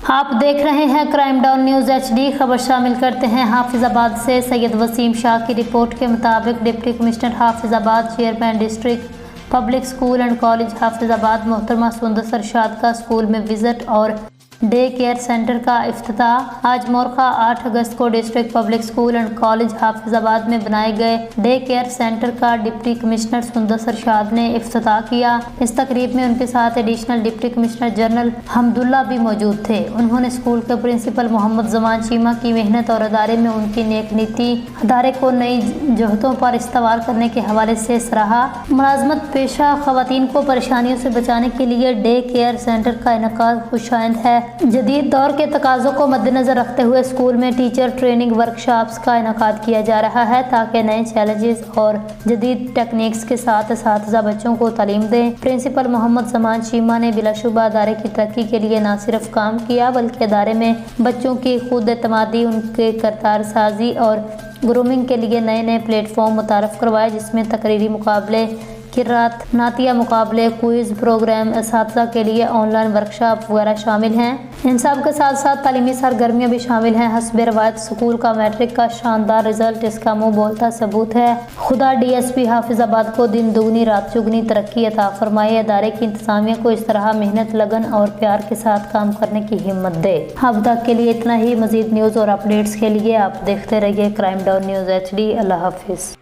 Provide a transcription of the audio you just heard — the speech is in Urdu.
آپ دیکھ رہے ہیں کرائم ڈاؤن نیوز HD۔ خبر شامل کرتے ہیں حافظ آباد سے۔ سید وسیم شاہ کی رپورٹ کے مطابق ڈپٹی کمشنر حافظ آباد، chairman district public school and college حافظ آباد محترمہ سندس ارشاد کا اسکول میں وزٹ اور ڈے کیئر سینٹر کا افتتاح۔ آج مورخہ 8 اگست کو district public school and college حافظ آباد میں بنائے گئے ڈے کیئر سینٹر کا ڈپٹی کمشنر سندس ارشاد نے افتتاح کیا۔ اس تقریب میں ان کے ساتھ additional deputy commissioner general Hamdullah بھی موجود تھے۔ انہوں نے اسکول کے پرنسپل محمد زمان چیمہ کی محنت اور ادارے میں ان کی نیک نیتی ادارے کو نئی جہتوں پر استوار کرنے کے حوالے سے سراہا۔ ملازمت پیشہ خواتین کو پریشانیوں سے بچانے کے لیے ڈے کیئر سینٹر کا انعقاد خوش آئند ہے۔ جدید دور کے تقاضوں کو مد نظر رکھتے ہوئے اسکول میں ٹیچر ٹریننگ ورکشاپس کا انعقاد کیا جا رہا ہے تاکہ نئے چیلنجز اور جدید ٹیکنیکس کے ساتھ اساتذہ بچوں کو تعلیم دیں۔ پرنسپل محمد زمان چیمہ نے بلا شبہ ادارے کی ترقی کے لیے نہ صرف کام کیا بلکہ ادارے میں بچوں کی خود اعتمادی، ان کے کردار سازی اور گرومنگ کے لیے نئے نئے پلیٹ فارم متعارف کروائے، جس میں تقریری مقابلے، قرأت، نعتیہ مقابلے، کوئز پروگرام، اساتذہ کے لیے آن لائن ورکشاپ وغیرہ شامل ہیں۔ ان سب کے ساتھ ساتھ تعلیمی سرگرمیاں بھی شامل ہیں۔ حسب روایت اسکول کا میٹرک کا شاندار رزلٹ اس کا منہ بولتا ثبوت ہے۔ خدا DSP حافظ آباد کو دن دگنی رات چگنی ترقی عطا فرمائے، ادارے کی انتظامیہ کو اس طرح محنت، لگن اور پیار کے ساتھ کام کرنے کی ہمت دے۔ اب تک کے لیے اتنا ہی۔ مزید نیوز اور اپڈیٹس کے لیے آپ دیکھتے رہیے کرائم ڈاؤن نیوز HD۔ اللہ حافظ۔